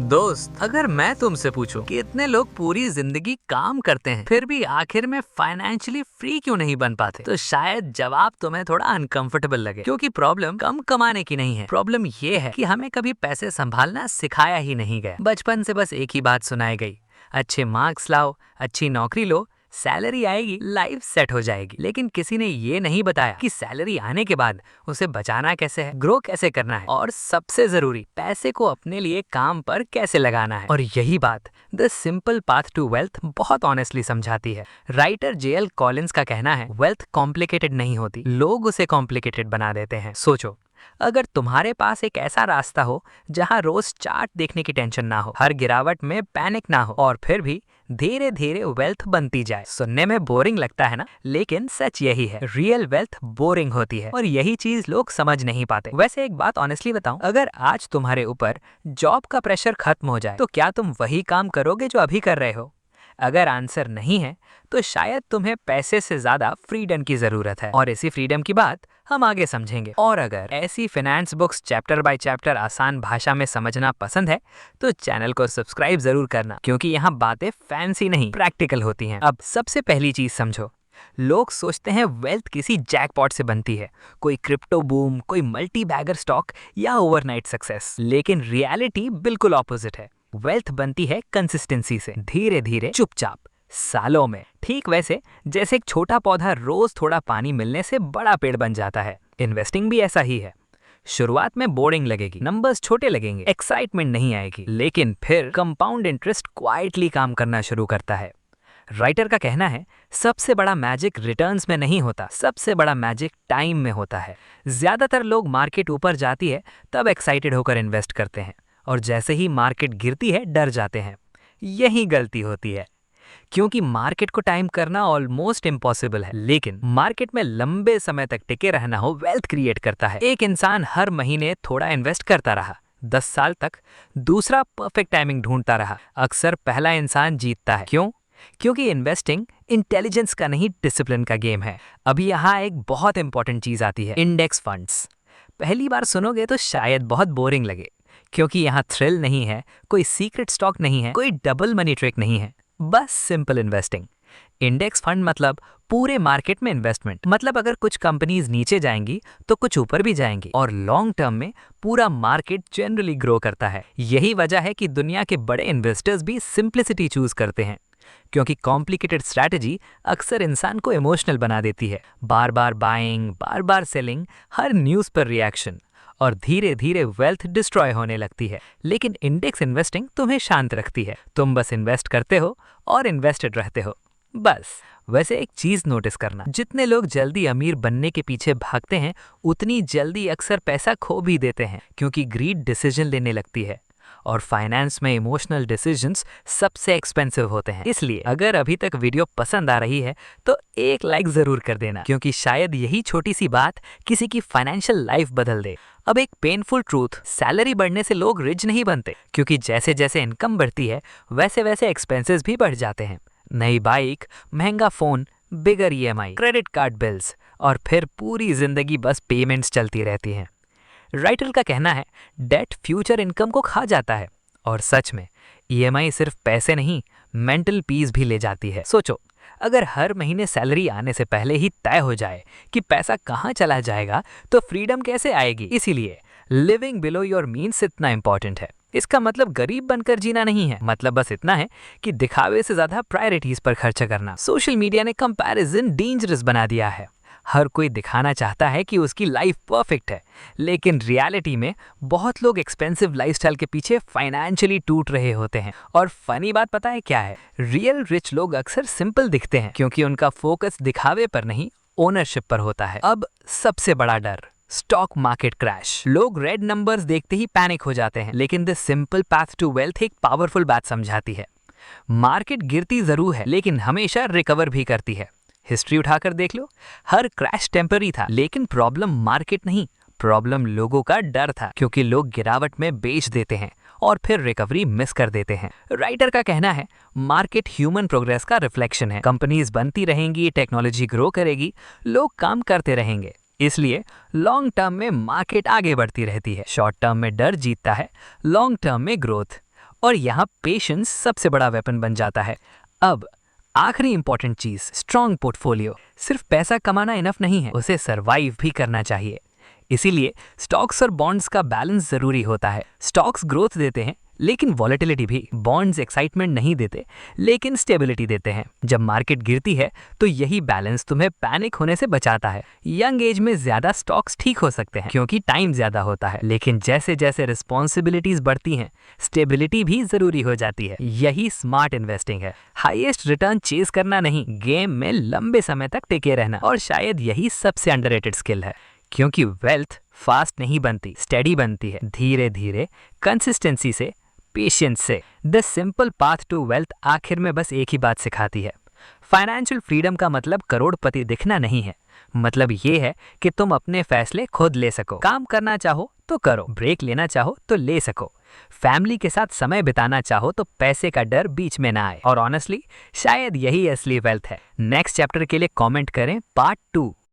दोस्त, अगर मैं तुमसे पूछूं कि इतने लोग पूरी जिंदगी काम करते हैं फिर भी आखिर में फाइनेंशियली फ्री क्यों नहीं बन पाते, तो शायद जवाब तुम्हें थोड़ा अनकंफर्टेबल लगे। क्योंकि प्रॉब्लम कम कमाने की नहीं है, प्रॉब्लम ये है कि हमें कभी पैसे संभालना सिखाया ही नहीं गया। बचपन से बस एक ही बात सुनाई गई, अच्छे मार्क्स लाओ, अच्छी नौकरी लो, सैलरी आएगी, लाइफ सेट हो जाएगी। लेकिन किसी ने ये नहीं बताया कि सैलरी आने के बाद उसे बचाना कैसे है, ग्रो कैसे करना है और सबसे जरूरी पैसे को अपने लिए काम पर कैसे लगाना है। और यही बात the simple path to wealth बहुत ऑनेस्टली समझाती है। राइटर जेएल कॉलिंस का कहना है, वेल्थ कॉम्प्लिकेटेड नहीं होती, लोग उसे कॉम्प्लिकेटेड बना देते हैं। सोचो, अगर तुम्हारे पास एक ऐसा रास्ता हो जहां रोज चार्ट देखने की टेंशन ना हो, हर गिरावट में पैनिक ना हो और फिर भी धीरे धीरे वेल्थ बनती जाए। सुनने में बोरिंग लगता है ना, लेकिन सच यही है, रियल वेल्थ बोरिंग होती है और यही चीज लोग समझ नहीं पाते। वैसे एक बात ऑनेस्टली बताऊं, अगर आज तुम्हारे ऊपर जॉब का प्रेशर खत्म हो जाए तो क्या तुम वही काम करोगे जो अभी कर रहे हो? अगर आंसर नहीं है तो शायद तुम्हें पैसे से ज्यादा फ्रीडम की जरूरत है, और इसी फ्रीडम की बात हम आगे समझेंगे। और अगर ऐसी finance books chapter by chapter आसान भाषा में समझना पसंद है तो चैनल को सब्सक्राइब जरूर करना, क्योंकि यहाँ बातें फैंसी नहीं प्रैक्टिकल होती हैं। अब सबसे पहली चीज समझो, लोग सोचते हैं वेल्थ किसी जैकपॉट से बनती है, कोई क्रिप्टो बूम, कोई मल्टी बैगर स्टॉक या ओवरनाइट सक्सेस। लेकिन रियलिटी बिल्कुल ऑपोजिट है। वेल्थ बनती है कंसिस्टेंसी से, धीरे धीरे, चुपचाप, सालों में। ठीक वैसे जैसे एक छोटा पौधा रोज थोड़ा पानी मिलने से बड़ा पेड़ बन जाता है, इन्वेस्टिंग भी ऐसा ही है। शुरुआत में बोरिंग लगेगी, नंबर्स छोटे लगेंगे, एक्साइटमेंट नहीं आएगी, लेकिन फिर कंपाउंड इंटरेस्ट क्वाइटली काम करना शुरू करता है। राइटर का कहना है, सबसे बड़ा मैजिक रिटर्न्स में नहीं होता, सबसे बड़ा मैजिक टाइम में होता है। ज्यादातर लोग मार्केट ऊपर जाती है तब एक्साइटेड होकर इन्वेस्ट करते हैं, और जैसे ही मार्केट गिरती है डर जाते हैं। यही गलती होती है, क्योंकि मार्केट को टाइम करना ऑलमोस्ट इम्पॉसिबल है, लेकिन मार्केट में लंबे समय तक टिके रहना हो वेल्थ क्रिएट करता है। एक इंसान हर महीने थोड़ा इन्वेस्ट करता रहा 10 साल तक, दूसरा परफेक्ट टाइमिंग ढूंढता रहा, अक्सर पहला इंसान जीतता है। क्यों? क्योंकि इन्वेस्टिंग इंटेलिजेंस का नहीं, डिसिप्लिन का गेम है। अभी यहाँ एक बहुत इंपॉर्टेंट चीज आती है, इंडेक्स फंड्स। पहली बार सुनोगे तो शायद बहुत बोरिंग लगे, क्योंकि यहाँ थ्रिल नहीं है, कोई सीक्रेट स्टॉक नहीं है, कोई डबल मनी ट्रिक नहीं है, बस सिंपल इन्वेस्टिंग। इंडेक्स फंड मतलब पूरे मार्केट में इन्वेस्टमेंट, मतलब अगर कुछ कंपनीज नीचे जाएंगी तो कुछ ऊपर भी जाएंगी, और लॉन्ग टर्म में पूरा मार्केट जनरली ग्रो करता है। यही वजह है कि दुनिया के बड़े इन्वेस्टर्स भी सिंप्लिसिटी चूज करते हैं, क्योंकि कॉम्प्लिकेटेड स्ट्रैटेजी अक्सर इंसान को इमोशनल बना देती है। बार बार बाइंग, बार बार सेलिंग, हर न्यूज पर रिएक्शन, और धीरे धीरे वेल्थ डिस्ट्रॉय होने लगती है। लेकिन इंडेक्स इन्वेस्टिंग तुम्हें शांत रखती है, तुम बस इन्वेस्ट करते हो और इन्वेस्टेड रहते हो, बस। वैसे एक चीज नोटिस करना, जितने लोग जल्दी अमीर बनने के पीछे भागते हैं उतनी जल्दी अक्सर पैसा खो भी देते हैं, क्योंकि ग्रीड डिसीजन लेने लगती है, और फाइनेंस में इमोशनल डिसीजंस सबसे एक्सपेंसिव होते हैं। इसलिए अगर अभी तक वीडियो पसंद आ रही है तो एक लाइक जरूर कर देना, क्योंकि शायद यही छोटी सी बात किसी की फाइनेंशियल लाइफ बदल दे। अब एक पेनफुल ट्रूथ, सैलरी बढ़ने से लोग रिच नहीं बनते, क्योंकि जैसे जैसे इनकम बढ़ती है वैसे वैसे एक्सपेंसेस भी बढ़ जाते हैं। नई बाइक, महंगा फोन, बिगर ईएमआई, क्रेडिट कार्ड बिल्स, और फिर पूरी जिंदगी बस पेमेंट्स चलती रहती हैं। राइटर का कहना है, डेट फ्यूचर इनकम को खा जाता है, और सच में ईएमआई सिर्फ पैसे नहीं, मेंटल पीस भी ले जाती है। सोचो, अगर हर महीने सैलरी आने से पहले ही तय हो जाए कि पैसा कहाँ चला जाएगा तो फ्रीडम कैसे आएगी? इसीलिए लिविंग बिलो योर मीन्स इतना इंपॉर्टेंट है। इसका मतलब गरीब बनकर जीना नहीं है, मतलब बस इतना है कि दिखावे से ज्यादा प्रायोरिटीज पर खर्च करना। सोशल मीडिया ने कंपैरिजन डेंजरस बना दिया है। हर कोई दिखाना चाहता है कि उसकी लाइफ परफेक्ट है, लेकिन रियलिटी में बहुत लोग एक्सपेंसिव लाइफस्टाइल के पीछे फाइनेंशियली टूट रहे होते हैं। और फनी बात पता है क्या है? रियल रिच लोग अक्सर सिंपल दिखते हैं, क्योंकि उनका फोकस दिखावे पर नहीं, ओनरशिप पर होता है। अब सबसे बड़ा डर, स्टॉक मार्केट क्रैश। लोग रेड नंबर्स देखते ही पैनिक हो जाते हैं, लेकिन the simple path to wealth एक पावरफुल बात समझाती है। मार्केट गिरती जरूर है, लेकिन हमेशा रिकवर भी करती है। हिस्ट्री उठाकर देख लो, हर क्रैश टेम्पररी था, लेकिन प्रॉब्लम मार्केट नहीं, प्रॉब्लम लोगों का डर था, क्योंकि लोग गिरावट में बेच देते हैं और फिर रिकवरी मिस कर देते हैं। राइटर का कहना है, मार्केट ह्यूमन प्रोग्रेस का रिफ्लेक्शन है। कंपनीज बनती रहेंगी, टेक्नोलॉजी ग्रो करेगी, लोग काम करते रहेंगे, इसलिए लॉन्ग टर्म में मार्केट आगे बढ़ती रहती है। शॉर्ट टर्म में डर जीतता है, लॉन्ग टर्म में ग्रोथ। और यहाँ पेशेंस सबसे बड़ा वेपन बन जाता है। अब आखिरी इंपॉर्टेंट चीज, स्ट्रॉन्ग पोर्टफोलियो। सिर्फ पैसा कमाना इनफ नहीं है, उसे सरवाइव भी करना चाहिए। इसीलिए स्टॉक्स और बॉन्ड्स का बैलेंस जरूरी होता है। स्टॉक्स ग्रोथ देते हैं लेकिन वॉलेटिलिटी भी, बॉन्ड्स एक्साइटमेंट नहीं देते लेकिन स्टेबिलिटी देते हैं। जब मार्केट गिरती है तो यही बैलेंस तुम्हें पैनिक होने से बचाता है। यंग एज में ज्यादा स्टॉक्स ठीक हो सकते हैं क्योंकि टाइम ज्यादा होता है, लेकिन जैसे जैसे रिस्पॉन्सिबिलिटीज बढ़ती हैं स्टेबिलिटी भी जरूरी हो जाती है। यही स्मार्ट इन्वेस्टिंग है, हाईएस्ट रिटर्न चेज करना नहीं, गेम में लंबे समय तक टिके रहना। और शायद यही सबसे अंडररेटेड स्किल है, क्योंकि वेल्थ फास्ट नहीं बनती, स्टेडी बनती है, धीरे धीरे, कंसिस्टेंसी से, पेशेंस से। The simple path to wealth आखिर में बस एक ही बात सिखाती है, फाइनेंशियल फ्रीडम का मतलब करोड़पति दिखना नहीं है। मतलब ये है कि तुम अपने फैसले खुद ले सको, काम करना चाहो तो करो, ब्रेक लेना चाहो तो ले सको, फैमिली के साथ समय बिताना चाहो तो पैसे का डर बीच में ना आए। और ऑनेस्टली शायद यही असली वेल्थ है। नेक्स्ट चैप्टर के लिए कमेंट करें पार्ट 2।